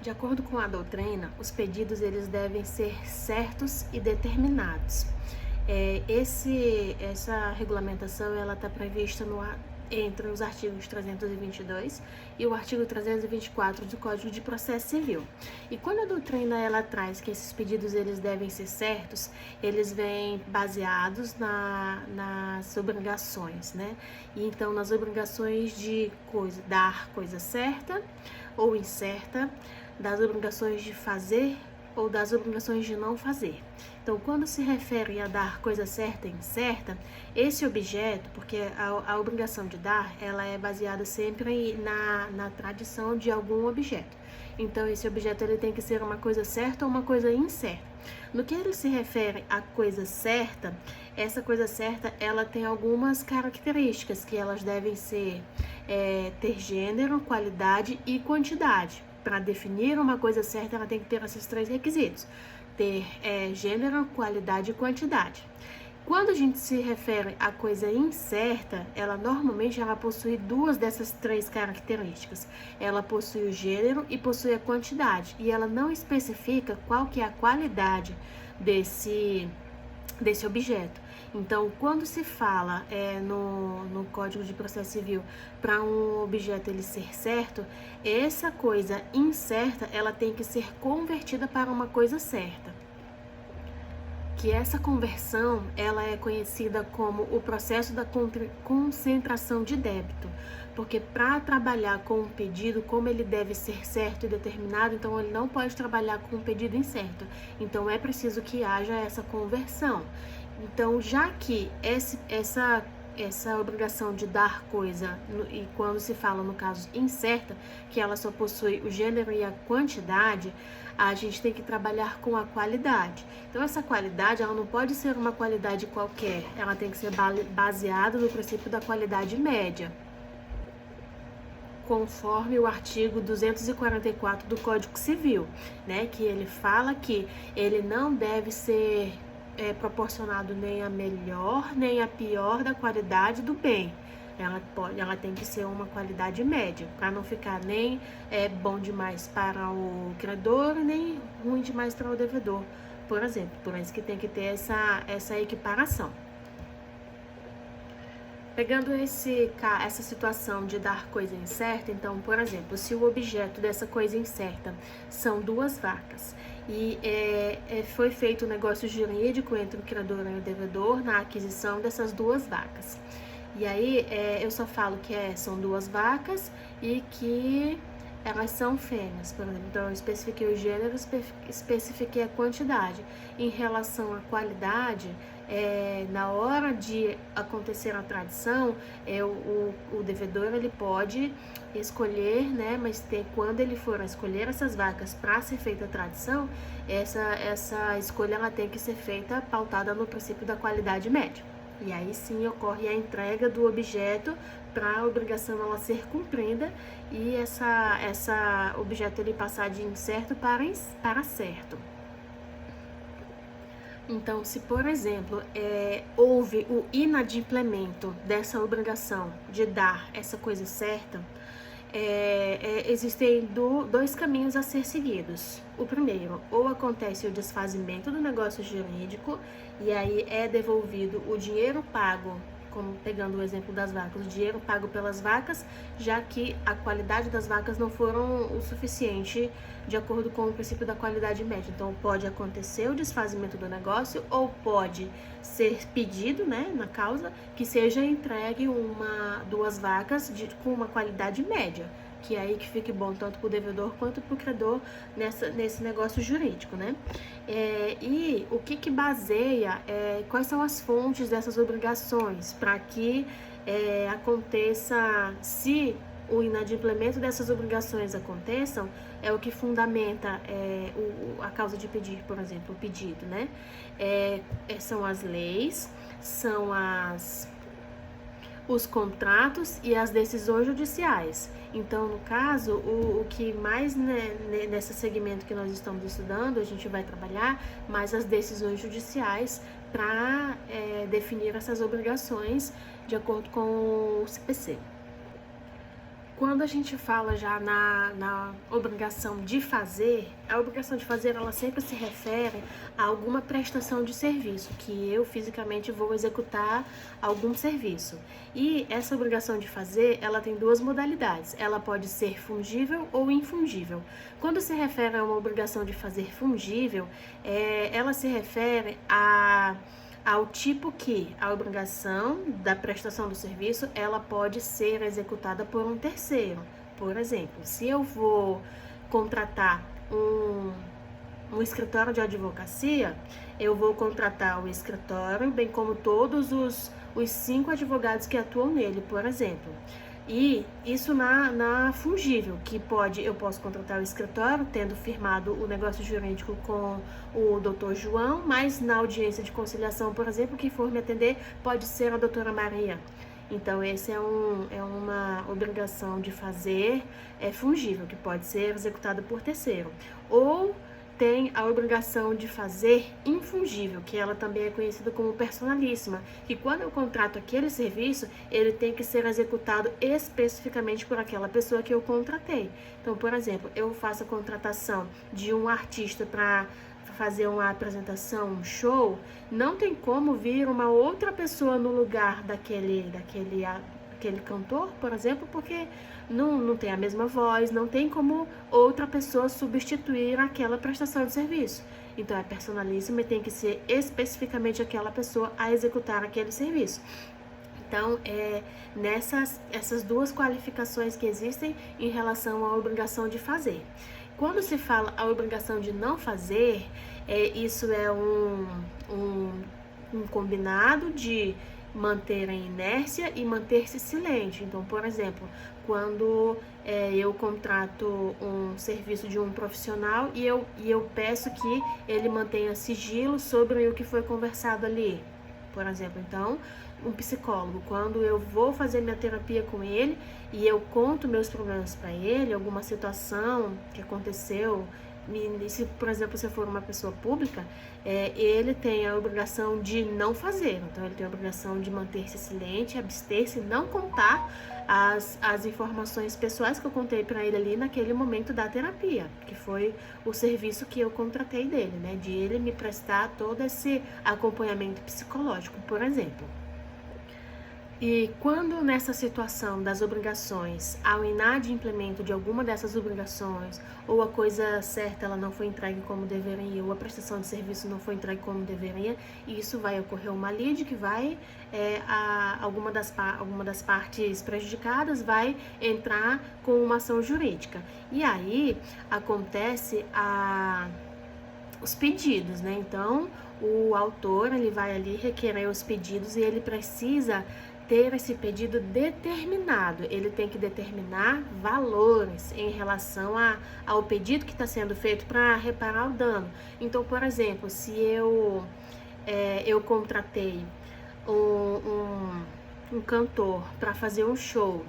De acordo com a doutrina, os pedidos eles devem ser certos e determinados. Essa regulamentação ela está prevista entre os artigos 322 e o artigo 324 do Código de Processo Civil. E quando a doutrina ela traz que esses pedidos eles devem ser certos, eles vêm baseados nas obrigações, né? E então nas obrigações de dar coisa certa ou incerta, das obrigações de fazer ou das obrigações de não fazer. Então, quando se refere a dar coisa certa e incerta, esse objeto, porque a obrigação de dar, ela é baseada sempre na tradição de algum objeto. Então, esse objeto ele tem que ser uma coisa certa ou uma coisa incerta. No que ele se refere à coisa certa, essa coisa certa, ela tem algumas características que elas devem ser, ter gênero, qualidade e quantidade. Para definir uma coisa certa, ela tem que ter esses três requisitos: ter gênero, qualidade e quantidade. Quando a gente se refere à coisa incerta, ela normalmente possui duas dessas três características. Ela possui o gênero e possui a quantidade, e ela não especifica qual que é a qualidade desse objeto. Então, quando se fala no Código de Processo Civil para um objeto ele ser certo, essa coisa incerta ela tem que ser convertida para uma coisa certa. Que essa conversão ela é conhecida como o processo da concentração de débito, porque para trabalhar com um pedido, como ele deve ser certo e determinado, então ele não pode trabalhar com um pedido incerto, então é preciso que haja essa conversão. Então, já que essa obrigação de dar coisa, e quando se fala no caso incerta, que ela só possui o gênero e a quantidade, a gente tem que trabalhar com a qualidade. Então, essa qualidade, ela não pode ser uma qualidade qualquer, ela tem que ser baseada no princípio da qualidade média, conforme o artigo 244 do Código Civil, né, que ele fala que ele não deve ser proporcionado nem a melhor nem a pior da qualidade do bem. Ela tem que ser uma qualidade média, para não ficar nem bom demais para o credor, nem ruim demais para o devedor, por exemplo. Por isso que tem que ter essa equiparação. Pegando essa situação de dar coisa incerta, então, por exemplo, se o objeto dessa coisa incerta são duas vacas e foi feito um negócio jurídico entre o credor e o devedor na aquisição dessas duas vacas. E aí eu só falo que são duas vacas e que elas são fêmeas, por exemplo. Então eu especifiquei o gênero, especifiquei a quantidade. Em relação à qualidade, na hora de acontecer a tradição, o devedor ele pode escolher, né? Mas quando ele for escolher essas vacas para ser feita a tradição, essa escolha ela tem que ser feita pautada no princípio da qualidade média. E aí sim ocorre a entrega do objeto para a obrigação ela ser cumprida e essa objeto ele passar de incerto para certo. Então, se por exemplo houve o inadimplemento dessa obrigação de dar essa coisa certa, existem dois caminhos a ser seguidos. O primeiro, ou acontece o desfazimento do negócio jurídico e aí é devolvido o dinheiro pago, como pegando o exemplo das vacas, o dinheiro pago pelas vacas, já que a qualidade das vacas não foram o suficiente de acordo com o princípio da qualidade média. Então pode acontecer o desfazimento do negócio ou pode ser pedido, né, na causa, que seja entregue duas vacas com uma qualidade média, que é aí que fique bom tanto para o devedor quanto para o credor nesse negócio jurídico, né? E o que baseia, quais são as fontes dessas obrigações para que aconteça, se o inadimplemento dessas obrigações aconteçam, é o que fundamenta a causa de pedir, por exemplo, o pedido, né? São as leis, são os contratos e as decisões judiciais. Então, no caso, o que mais, né, nesse segmento que nós estamos estudando, a gente vai trabalhar mais as decisões judiciais para definir essas obrigações de acordo com o CPC. Quando a gente fala já na obrigação de fazer, a obrigação de fazer ela sempre se refere a alguma prestação de serviço, que eu fisicamente vou executar algum serviço. E essa obrigação de fazer, ela tem duas modalidades, ela pode ser fungível ou infungível. Quando se refere a uma obrigação de fazer fungível, ela se refere ao tipo que a obrigação da prestação do serviço, ela pode ser executada por um terceiro. Por exemplo, se eu vou contratar um escritório de advocacia, eu vou contratar o escritório, bem como todos os 5 advogados que atuam nele, por exemplo. E isso na fungível, que eu posso contratar o escritório, tendo firmado o negócio jurídico com o doutor João, mas na audiência de conciliação, por exemplo, quem for me atender pode ser a doutora Maria. Então, essa é uma obrigação de fazer fungível, que pode ser executada por terceiro. Ou tem a obrigação de fazer infungível, que ela também é conhecida como personalíssima, que quando eu contrato aquele serviço, ele tem que ser executado especificamente por aquela pessoa que eu contratei. Então, por exemplo, eu faço a contratação de um artista para fazer uma apresentação, um show, não tem como vir uma outra pessoa no lugar daquele cantor, por exemplo, porque não tem a mesma voz, não tem como outra pessoa substituir aquela prestação de serviço. Então, é personalíssima e tem que ser especificamente aquela pessoa a executar aquele serviço. Então, essas duas qualificações que existem em relação à obrigação de fazer. Quando se fala a obrigação de não fazer, isso é um combinado de manter a inércia e manter-se silente. Então, por exemplo, quando eu contrato um serviço de um profissional e eu peço que ele mantenha sigilo sobre o que foi conversado ali. Por exemplo, então, um psicólogo, quando eu vou fazer minha terapia com ele e eu conto meus problemas para ele, alguma situação que aconteceu, e se, por exemplo, se for uma pessoa pública, ele tem a obrigação de não fazer. Então, ele tem a obrigação de manter-se silente, abster-se, não contar as informações pessoais que eu contei para ele ali naquele momento da terapia, que foi o serviço que eu contratei dele, né? De ele me prestar todo esse acompanhamento psicológico, por exemplo. E quando nessa situação das obrigações há o inadimplemento de alguma dessas obrigações, ou a coisa certa ela não foi entregue como deveria, ou a prestação de serviço não foi entregue como deveria, isso vai ocorrer uma lide que vai, alguma das partes prejudicadas vai entrar com uma ação jurídica. E aí acontece os pedidos, né? Então, o autor ele vai ali requerer os pedidos e ele precisa ter esse pedido determinado, ele tem que determinar valores em relação ao pedido que está sendo feito para reparar o dano. Então, por exemplo, se eu contratei um cantor para fazer um show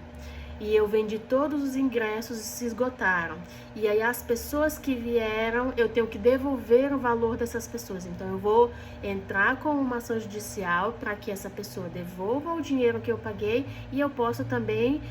e eu vendi todos os ingressos e se esgotaram, e aí as pessoas que vieram, eu tenho que devolver o valor dessas pessoas. Então eu vou entrar com uma ação judicial para que essa pessoa devolva o dinheiro que eu paguei, e eu posso também,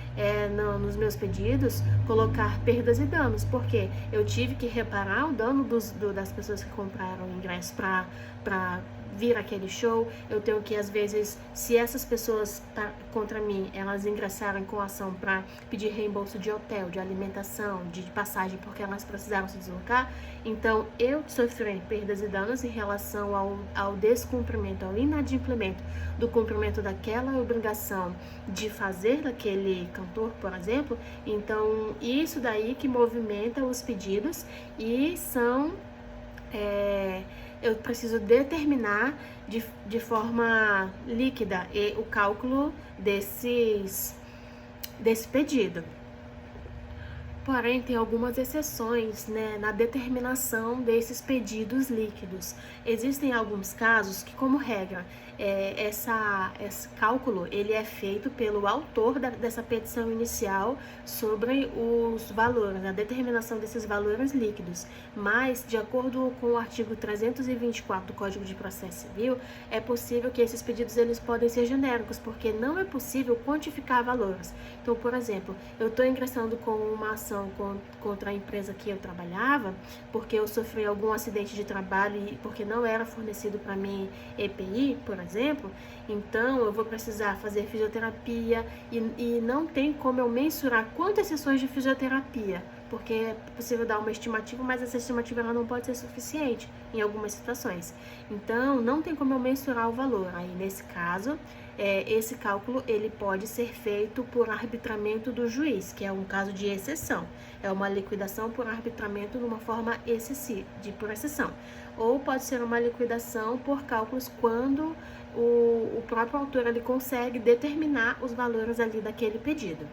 nos meus pedidos, colocar perdas e danos, porque eu tive que reparar o dano das pessoas que compraram o ingresso para vir aquele show. Eu tenho que, às vezes, se essas pessoas contra mim, elas ingressaram com ação para pedir reembolso de hotel, de alimentação, de passagem, porque elas precisaram se deslocar, então eu sofri perdas e danos em relação ao descumprimento, ao inadimplemento do cumprimento daquela obrigação de fazer daquele cantor, por exemplo. Então, isso daí que movimenta os pedidos e são... eu preciso determinar de forma líquida o cálculo desse pedido. Porém, tem algumas exceções, né, na determinação desses pedidos líquidos. Existem alguns casos que, como regra, esse cálculo ele é feito pelo autor dessa petição inicial sobre os valores, a determinação desses valores líquidos. Mas, de acordo com o artigo 324 do Código de Processo Civil, é possível que esses pedidos eles podem ser genéricos, porque não é possível quantificar valores. Então, por exemplo, eu estou ingressando com uma ação contra a empresa que eu trabalhava, porque eu sofri algum acidente de trabalho e porque não era fornecido para mim EPI, por exemplo, então eu vou precisar fazer fisioterapia e não tem como eu mensurar quantas sessões de fisioterapia, porque é possível dar uma estimativa, mas essa estimativa ela não pode ser suficiente em algumas situações. Então, não tem como eu mensurar o valor. Aí, nesse caso, esse cálculo ele pode ser feito por arbitramento do juiz, que é um caso de exceção. É uma liquidação por arbitramento numa forma excessiva, por exceção. Ou pode ser uma liquidação por cálculos quando o próprio autor ele consegue determinar os valores ali daquele pedido.